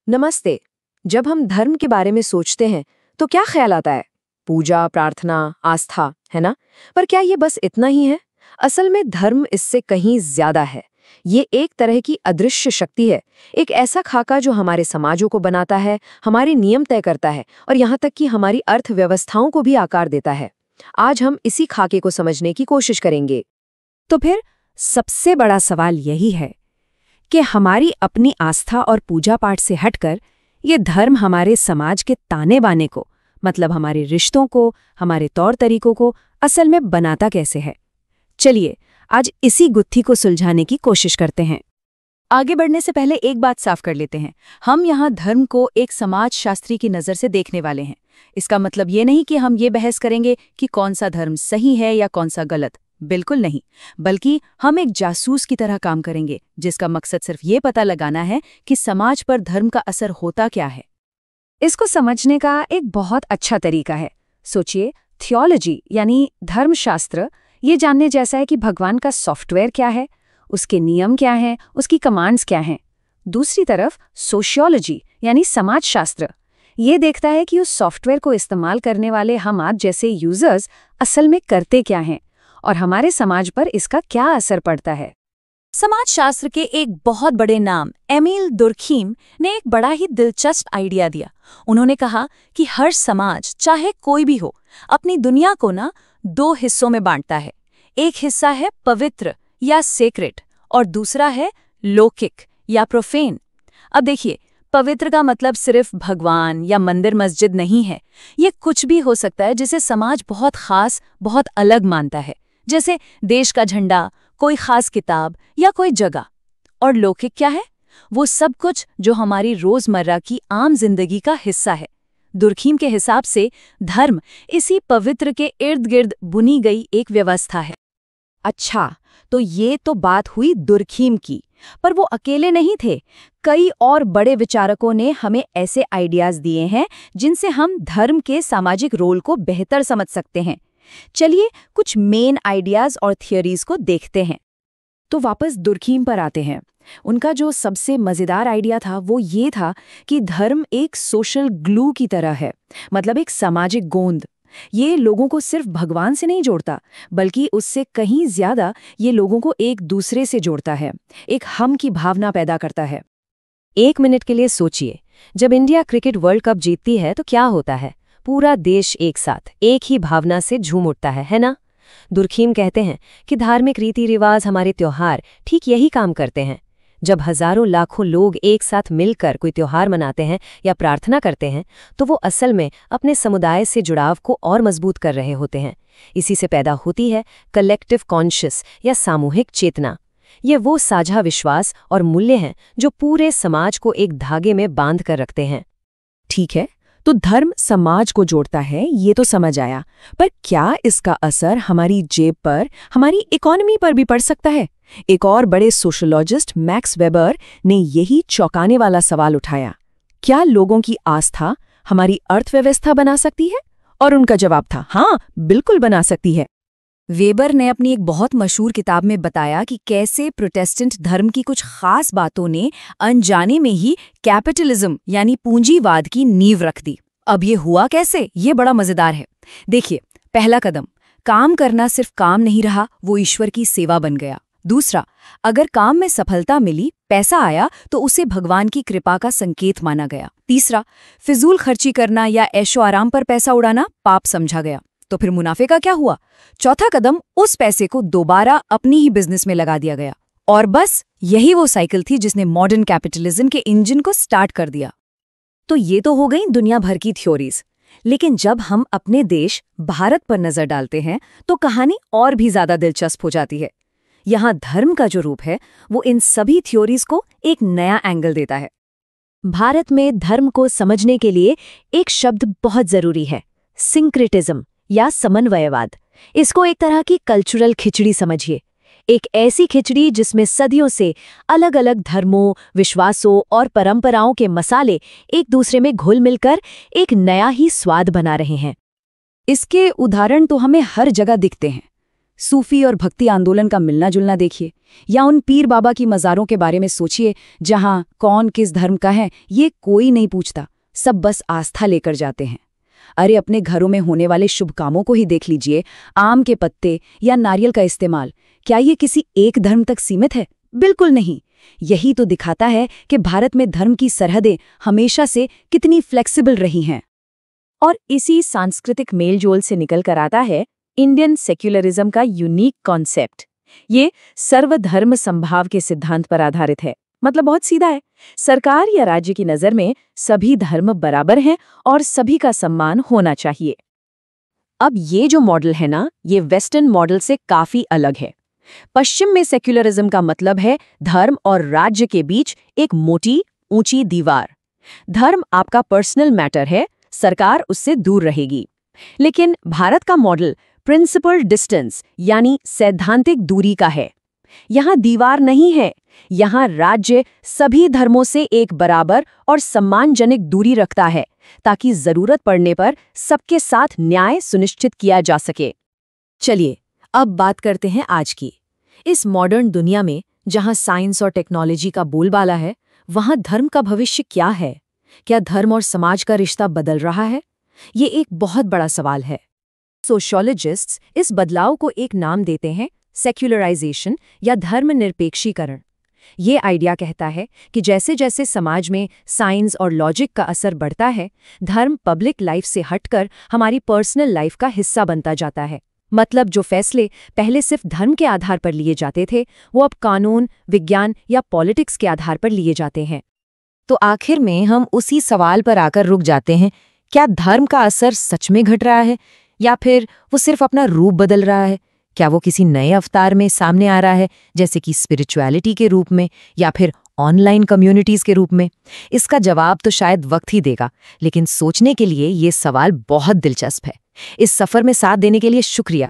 नमस्ते। जब हम धर्म के बारे में सोचते हैं तो क्या ख्याल आता है? पूजा, प्रार्थना, आस्था, है ना? पर क्या ये बस इतना ही है? असल में धर्म इससे कहीं ज्यादा है। ये एक तरह की अदृश्य शक्ति है, एक ऐसा खाका जो हमारे समाजों को बनाता है, हमारे नियम तय करता है और यहाँ तक कि हमारी अर्थव्यवस्थाओं को भी आकार देता है। आज हम इसी खाके को समझने की कोशिश करेंगे। तो फिर सबसे बड़ा सवाल यही है कि हमारी अपनी आस्था और पूजा पाठ से हटकर ये धर्म हमारे समाज के ताने बाने को, मतलब हमारे रिश्तों को, हमारे तौर तरीकों को असल में बनाता कैसे है। चलिए आज इसी गुत्थी को सुलझाने की कोशिश करते हैं। आगे बढ़ने से पहले एक बात साफ कर लेते हैं। हम यहाँ धर्म को एक समाज शास्त्री की नज़र से देखने वाले हैं। इसका मतलब ये नहीं कि हम ये बहस करेंगे कि कौन सा धर्म सही है या कौन सा गलत, बिल्कुल नहीं। बल्कि हम एक जासूस की तरह काम करेंगे जिसका मकसद सिर्फ ये पता लगाना है कि समाज पर धर्म का असर होता क्या है। इसको समझने का एक बहुत अच्छा तरीका है। सोचिए, थियोलॉजी यानी धर्मशास्त्र ये जानने जैसा है कि भगवान का सॉफ्टवेयर क्या है, उसके नियम क्या हैं, उसकी कमांड्स क्या हैं। दूसरी तरफ सोशियोलॉजी यानी समाजशास्त्र ये देखता है कि उस सॉफ्टवेयर को इस्तेमाल करने वाले हम आज जैसे यूजर्स असल में करते क्या हैं और हमारे समाज पर इसका क्या असर पड़ता है। समाजशास्त्र के एक बहुत बड़े नाम एमिल दुर्खीम ने एक बड़ा ही दिलचस्प आइडिया दिया। उन्होंने कहा कि हर समाज, चाहे कोई भी हो, अपनी दुनिया को ना दो हिस्सों में बांटता है। एक हिस्सा है पवित्र या सेक्रेट और दूसरा है लौकिक या प्रोफेन। अब देखिए, पवित्र का मतलब सिर्फ भगवान या मंदिर मस्जिद नहीं है। ये कुछ भी हो सकता है जिसे समाज बहुत खास, बहुत अलग मानता है, जैसे देश का झंडा, कोई खास किताब या कोई जगह। और लौकिक क्या है? वो सब कुछ जो हमारी रोजमर्रा की आम जिंदगी का हिस्सा है। दुर्खीम के हिसाब से धर्म इसी पवित्र के इर्द गिर्द बुनी गई एक व्यवस्था है। अच्छा, तो ये तो बात हुई दुर्खीम की, पर वो अकेले नहीं थे। कई और बड़े विचारकों ने हमें ऐसे आइडियाज दिए हैं जिनसे हम धर्म के सामाजिक रोल को बेहतर समझ सकते हैं। चलिए कुछ मेन आइडियाज और थियोरीज को देखते हैं। तो वापस दुर्खीम पर आते हैं। उनका जो सबसे मजेदार आइडिया था वो ये था कि धर्म एक सोशल ग्लू की तरह है, मतलब एक सामाजिक गोंद। ये लोगों को सिर्फ भगवान से नहीं जोड़ता, बल्कि उससे कहीं ज्यादा ये लोगों को एक दूसरे से जोड़ता है, एक हम की भावना पैदा करता है। 1 मिनट के लिए सोचिए, जब इंडिया क्रिकेट वर्ल्ड कप जीतती है तो क्या होता है? पूरा देश एक साथ, एक ही भावना से झूम उठता है ना? दुर्खीम कहते हैं कि धार्मिक रीति रिवाज, हमारे त्योहार ठीक यही काम करते हैं। जब हजारों लाखों लोग एक साथ मिलकर कोई त्योहार मनाते हैं या प्रार्थना करते हैं तो वो असल में अपने समुदाय से जुड़ाव को और मजबूत कर रहे होते हैं। इसी से पैदा होती है कलेक्टिव कॉन्शियस या सामूहिक चेतना। ये वो साझा विश्वास और मूल्य हैं जो पूरे समाज को एक धागे में बांध कर रखते हैं। ठीक है, तो धर्म समाज को जोड़ता है, ये तो समझ आया, पर क्या इसका असर हमारी जेब पर, हमारी इकोनॉमी पर भी पड़ सकता है? एक और बड़े सोशोलॉजिस्ट मैक्स वेबर ने यही चौंकाने वाला सवाल उठाया। क्या लोगों की आस्था हमारी अर्थव्यवस्था बना सकती है? और उनका जवाब था हाँ, बिल्कुल बना सकती है। वेबर ने अपनी एक बहुत मशहूर किताब में बताया कि कैसे प्रोटेस्टेंट धर्म की कुछ खास बातों ने अनजाने में ही कैपिटलिज्म यानी पूंजीवाद की नींव रख दी। अब ये हुआ कैसे? ये बड़ा मजेदार है। देखिए, पहला कदम, काम करना सिर्फ काम नहीं रहा, वो ईश्वर की सेवा बन गया। दूसरा, अगर काम में सफलता मिली, पैसा आया, तो उसे भगवान की कृपा का संकेत माना गया। तीसरा, फिजूल खर्ची करना या ऐशो आराम पर पैसा उड़ाना पाप समझा गया। तो फिर मुनाफे का क्या हुआ? चौथा कदम, उस पैसे को दोबारा अपनी ही बिजनेस में लगा दिया गया। और बस यही वो साइकिल थी जिसने मॉडर्न कैपिटलिज्म के इंजन को स्टार्ट कर दिया। तो ये तो हो गई दुनिया भर की थ्योरीज, लेकिन जब हम अपने देश भारत पर नजर डालते हैं तो कहानी और भी ज्यादा दिलचस्प हो जाती है। यहाँ धर्म का जो रूप है वो इन सभी थ्योरीज को एक नया एंगल देता है। भारत में धर्म को समझने के लिए एक शब्द बहुत जरूरी है, सिंक्रेटिज्म या समन्वयवाद। इसको एक तरह की कल्चरल खिचड़ी समझिए, एक ऐसी खिचड़ी जिसमें सदियों से अलग अलग धर्मों, विश्वासों और परंपराओं के मसाले एक दूसरे में घुल मिलकर एक नया ही स्वाद बना रहे हैं। इसके उदाहरण तो हमें हर जगह दिखते हैं। सूफी और भक्ति आंदोलन का मिलना जुलना देखिए, या उन पीर बाबा की मज़ारों के बारे में सोचिए, जहां कौन किस धर्म का है ये कोई नहीं पूछता, सब बस आस्था लेकर जाते हैं। अरे अपने घरों में होने वाले शुभ कामों को ही देख लीजिए, आम के पत्ते या नारियल का इस्तेमाल, क्या ये किसी एक धर्म तक सीमित है? बिल्कुल नहीं। यही तो दिखाता है कि भारत में धर्म की सरहदें हमेशा से कितनी फ्लेक्सिबल रही हैं। और इसी सांस्कृतिक मेलजोल से निकल कर आता है इंडियन सेक्युलरिज्म का यूनिक कॉन्सेप्ट। ये सर्वधर्म संभाव के सिद्धांत पर आधारित है। मतलब बहुत सीधा है, सरकार या राज्य की नज़र में सभी धर्म बराबर हैं और सभी का सम्मान होना चाहिए। अब ये जो मॉडल है ना, ये वेस्टर्न मॉडल से काफी अलग है। पश्चिम में सेक्युलरिज्म का मतलब है धर्म और राज्य के बीच एक मोटी ऊंची दीवार। धर्म आपका पर्सनल मैटर है, सरकार उससे दूर रहेगी। लेकिन भारत का मॉडल प्रिंसिपल डिस्टेंस यानी सैद्धांतिक दूरी का है। यहाँ दीवार नहीं है, यहाँ राज्य सभी धर्मों से एक बराबर और सम्मानजनक दूरी रखता है, ताकि जरूरत पड़ने पर सबके साथ न्याय सुनिश्चित किया जा सके। चलिए अब बात करते हैं आज की। इस मॉडर्न दुनिया में जहाँ साइंस और टेक्नोलॉजी का बोलबाला है, वहाँ धर्म का भविष्य क्या है? क्या धर्म और समाज का रिश्ता बदल रहा है? ये एक बहुत बड़ा सवाल है। सोशियोलॉजिस्ट्स इस बदलाव को एक नाम देते हैं, सेक्युलराइजेशन या धर्मनिरपेक्षीकरण। ये आइडिया कहता है कि जैसे जैसे समाज में साइंस और लॉजिक का असर बढ़ता है, धर्म पब्लिक लाइफ से हटकर हमारी पर्सनल लाइफ का हिस्सा बनता जाता है। मतलब जो फैसले पहले सिर्फ धर्म के आधार पर लिए जाते थे, वो अब कानून, विज्ञान या पॉलिटिक्स के आधार पर लिए जाते हैं। तो आखिर में हम उसी सवाल पर आकर रुक जाते हैं, क्या धर्म का असर सच में घट रहा है या फिर वो सिर्फ अपना रूप बदल रहा है? क्या वो किसी नए अवतार में सामने आ रहा है, जैसे कि स्पिरिचुअलिटी के रूप में या फिर ऑनलाइन कम्युनिटीज के रूप में? इसका जवाब तो शायद वक्त ही देगा, लेकिन सोचने के लिए ये सवाल बहुत दिलचस्प है। इस सफर में साथ देने के लिए शुक्रिया।